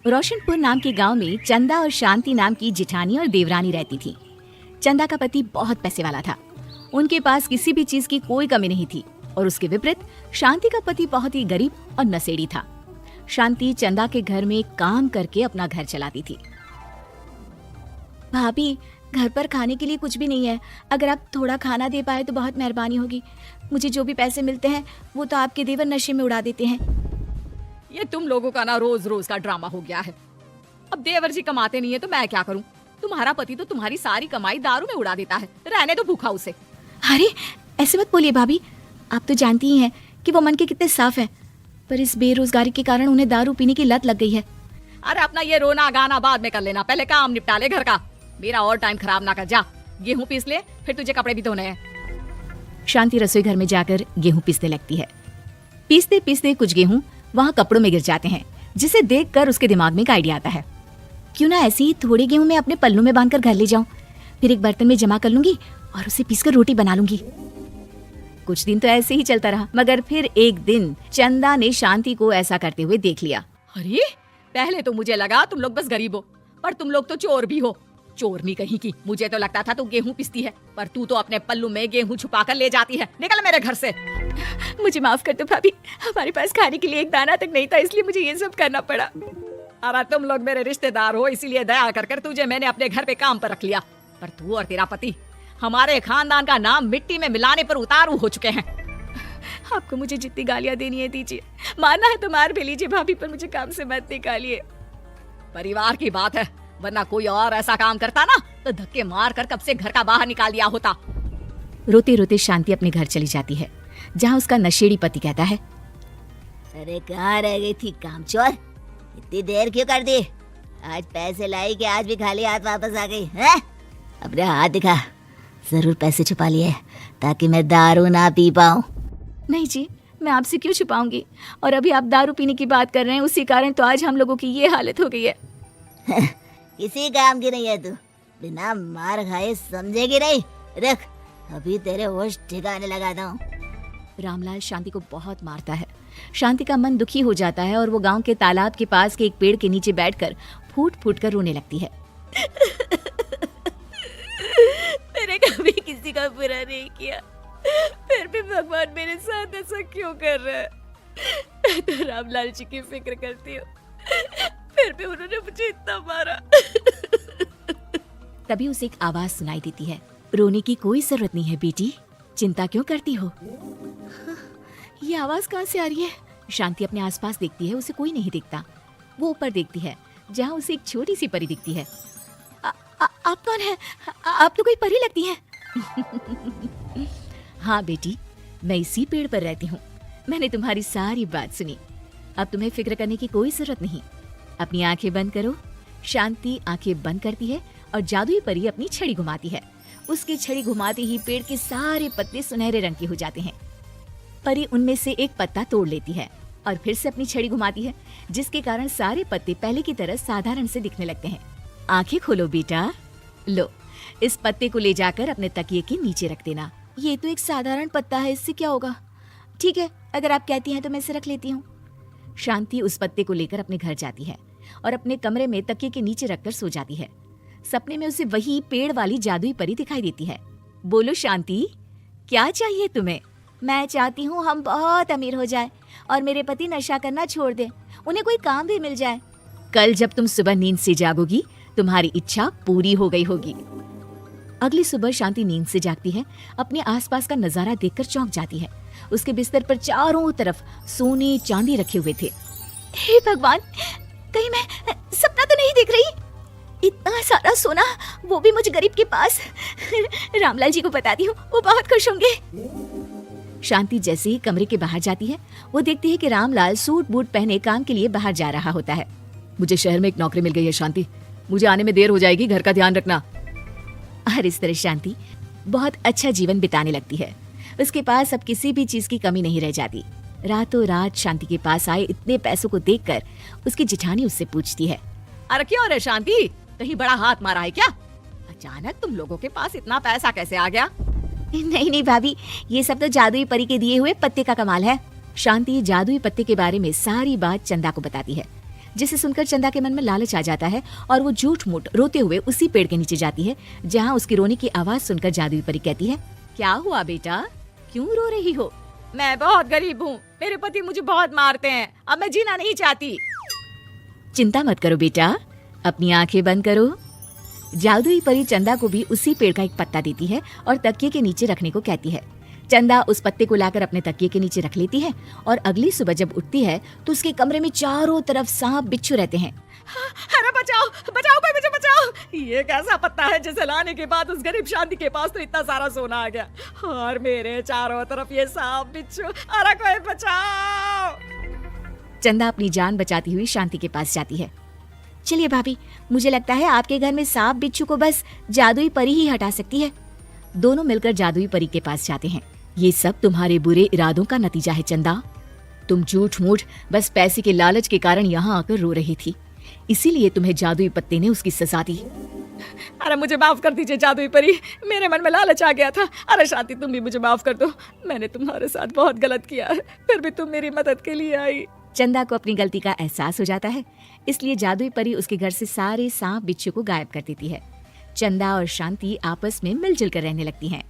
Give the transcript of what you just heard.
रोशनपुर नाम के गांव में चंदा और शांति नाम की जिठानी और देवरानी रहती थी। चंदा का पति बहुत पैसे वाला था। उनके पास किसी भी चीज की कोई कमी नहीं थी और उसके विपरीत शांति का पति बहुत ही गरीब और नशेड़ी था। शांति चंदा के घर में काम करके अपना घर चलाती थी। भाभी, घर पर खाने के लिए कुछ भी नहीं है। अगर आप थोड़ा खाना दे पाए तो बहुत मेहरबानी होगी। मुझे जो भी पैसे मिलते हैं वो तो आपके देवर नशे में उड़ा देते हैं। ये तुम लोगों का ना रोज रोज का ड्रामा हो गया है। अब देवर जी कमाते नहीं है तो मैं क्या करूं? तुम्हारा पति तो तुम्हारी सारी कमाई दारू में उड़ा देता है। रहने दो भूखा उसे। अरे ऐसे मत बोलिए भाभी, आप तो जानती ही हैं कि वो मन के कितने साफ हैं, पर इस बेरोजगारी के कारण उन्हें दारू पीने की लत लग गई है। अरे अपना ये रोना गाना बाद में कर लेना, पहले काम निपटा ले घर का। मेरा और टाइम खराब ना कर। जा गेहूं पीस ले, फिर तुझे कपड़े भी धोने हैं। शांति रसोई घर में जाकर गेहूं पीसने लगती है। पीसते पीसते कुछ गेहूं वहाँ कपड़ों में गिर जाते हैं, जिसे देखकर उसके दिमाग में एक आइडिया आता है। क्यों ना ऐसे ही थोड़े गेहूं मैं अपने पल्लू में बांधकर घर ले जाऊं, फिर एक बर्तन में जमा कर लूंगी और उसे पीसकर रोटी बना लूंगी। कुछ दिन तो ऐसे ही चलता रहा, मगर फिर एक दिन चंदा ने शांति को ऐसा करते हुए देख लिया। अरे पहले तो मुझे लगा तुम लोग बस गरीब हो, पर तुम लोग तो चोर भी हो। चोरनी कहीं की। मुझे तो लगता था तू गेहूं पिसती है, पर तू तो अपने पल्लू में गेहूं छुपा कर ले जाती है। निकल मेरे घर से। मुझे माफ कर दो भाभी, हमारे पास खाने के लिए एक दाना तक नहीं था, इसलिए मुझे ये सब करना पड़ा। अरे तुम लोग मेरे रिश्तेदार हो, इसीलिए दया कर तुझे मैंने अपने घर पे काम पर रख लिया, पर तू और तेरा पति हमारे खानदान का नाम मिट्टी में मिलाने पर उतारू हो चुके हैं। आपको मुझे जितनी गालियाँ देनी है दीजिए, मारना है तो मार भी लीजिए भाभी, पर मुझे काम से मत निकालिए। परिवार की बात है, वरना कोई और ऐसा काम करता ना तो धक्के मार कर कब से घर का बाहर निकाल दिया होता। रोते रोते शांति अपने घर चली जाती है, जहाँ उसका नशेड़ी पति कहता है, अरे कहाँ रह गई थी कामचोर? इतनी देर क्यों कर दी? आज पैसे लाई कि आज भी खाली हाथ वापस आ गई है? अपने हाथ दिखा, जरूर पैसे छुपा लिए ताकि मैं दारू ना पी पाऊँ। नहीं जी, मैं आपसे क्यों छुपाऊंगी, और अभी आप दारू पीने की बात कर रहे हैं, उसी कारण तो आज हम लोगों की ये हालत हो गई है। किसी काम की नहीं है तू, बिना मार खाए समझेगी नहीं। रख, अभी तेरे होश ठिकाने लगाता हूँ। रामलाल शांति को बहुत मारता है। शांति का मन दुखी हो जाता है और वो गांव के तालाब के पास के एक पेड़ के नीचे बैठकर फूट फूट कर रोने लगती है। मैंने कभी किसी का बुरा नहीं किया, फिर भी भगवान मेरे साथ ऐसा क्यों कर रहा है? मैं तो रामलाल जी की फिक्र करती हूँ, फिर भी उन्होंने मुझे इतना मारा। तभी उसे एक आवाज सुनाई देती है, रोने की कोई जरूरत नहीं है बेटी, चिंता क्यों करती हो? ये आवाज कहाँ से आ रही है? शांति अपने आसपास देखती है, उसे कोई नहीं दिखता। वो ऊपर देखती है, जहाँ उसे एक छोटी सी परी दिखती है। आप कौन है? आप तो कोई परी लगती है। हाँ बेटी, मैं इसी पेड़ पर रहती हूँ। मैंने तुम्हारी सारी बात सुनी, अब तुम्हें फिक्र करने की कोई जरूरत नहीं। अपनी आंखें बंद करो। शांति आंखें बंद करती है और जादुई परी अपनी छड़ी घुमाती है। उसकी छड़ी घुमाते ही पेड़ के सारे पत्ते सुनहरे रंग के हो जाते हैं। परी उनमें से एक पत्ता तोड़ लेती है और फिर से अपनी छड़ी घुमाती है, जिसके कारण सारे पत्ते पहले की तरह साधारण से दिखने लगते हैं। आंखें खोलो बेटा, लो इस पत्ते को ले जाकर अपने तकिए के नीचे रख देना। ये तो एक साधारण पत्ता है, इससे क्या होगा? ठीक है, अगर आप कहती हैं तो मैं इसे रख लेती हूँ। शांति उस पत्ते को लेकर अपने घर जाती है और अपने कमरे में तकिए के नीचे रखकर सो जाती है। सपने में उसे वही पेड़ वाली जादुई परी दिखाई देती है। बोलो शांति, क्या चाहिए तुम्हें? मैं चाहती हूँ हम बहुत अमीर हो जाए और मेरे पति नशा करना छोड़ दे, उन्हें कोई काम भी मिल जाए। कल जब तुम सुबह नींद से जागोगी, तुम्हारी इच्छा पूरी हो गई होगी। अगली सुबह शांति नींद से जागती है, अपने आसपास का नजारा देखकर चौंक जाती है। उसके बिस्तर पर चारों तरफ सोने चांदी रखे हुए थे। हे भगवान, कहीं मैं सपना तो नहीं देख रही? इतना सारा सोना, वो भी मुझ गरीब के पास। रामलाल जी को बताती हूँ, वो बहुत खुश होंगे। शांति जैसे ही कमरे के बाहर जाती है, वो देखती है कि रामलाल सूट बूट पहने काम के लिए बाहर जा रहा होता है। मुझे शहर में एक नौकरी मिल गई है शांति, मुझे आने में देर हो जाएगी, घर का ध्यान रखना। और इस तरह शांति बहुत अच्छा जीवन बिताने लगती है। उसके पास अब किसी भी चीज की कमी नहीं रह जाती। रातों रात शांति के पास आए इतने पैसों को देखकर उसकी जिठानी उससे पूछती है, अरे क्यों रे शांति, कहीं बड़ा हाथ मारा है क्या? अचानक तुम लोगों के पास इतना पैसा कैसे आ गया? नहीं नहीं भाभी, ये सब तो जादुई परी के दिए हुए पत्ते का कमाल है। शांति जादुई पत्ते के बारे में सारी बात चंदा को बताती है। जिसे सुनकर चंदा के मन में लालच आ जाता है और वो झूठ मूठ रोते हुए उसी पेड़ के नीचे जाती है जहाँ उसकी रोने की आवाज सुनकर जादुई परी कहती है, क्या हुआ बेटा, क्यों रो रही हो? मैं बहुत गरीब हूँ, मेरे पति मुझे बहुत मारते हैं, अब मैं जीना नहीं चाहती। चिंता मत करो बेटा, अपनी आंखें बंद करो। जादुई परी चंदा को भी उसी पेड़ का एक पत्ता देती है और तकिए के नीचे रखने को कहती है। चंदा उस पत्ते को लाकर अपने तकिए के नीचे रख लेती है और अगली सुबह जब उठती है तो उसके कमरे में चारों तरफ सांप बिच्छू रहते हैं। अरे बचाओ बचाओ, कोई मुझे बचाओ। ये कैसा पत्ता है जिसे लाने के बाद उस गरीब शांति के पास तो इतना सारा सोना आ गया और मेरे चारों तरफ ये सांप बिच्छू। अरे कोई बचाओ। चंदा अपनी जान बचाती हुई शांति के पास जाती है। चलिए भाभी, मुझे लगता है आपके घर में सांप बिच्छू को बस जादुई परी ही हटा सकती है। दोनों मिलकर जादुई परी के पास जाते हैं। ये सब तुम्हारे बुरे इरादों का नतीजा है चंदा। तुम झूठ मूठ बस पैसे के लालच के कारण यहाँ आकर रो रही थी, इसीलिए तुम्हें जादुई पत्ते ने उसकी सजा दी। अरे मुझे माफ कर दीजिए जादुई परी, मेरे मन में लालच आ गया था। अरे शांति, तुम भी मुझे माफ कर दो, मैंने तुम्हारे साथ बहुत गलत किया है, फिर भी तुम मेरी मदद के लिए आई। चंदा को अपनी गलती का एहसास हो जाता है, इसलिए जादुई परी उसके घर से सारे सांप बिच्छू को गायब कर देती है। चंदा और शांति आपस में मिलजुल कर रहने लगती हैं।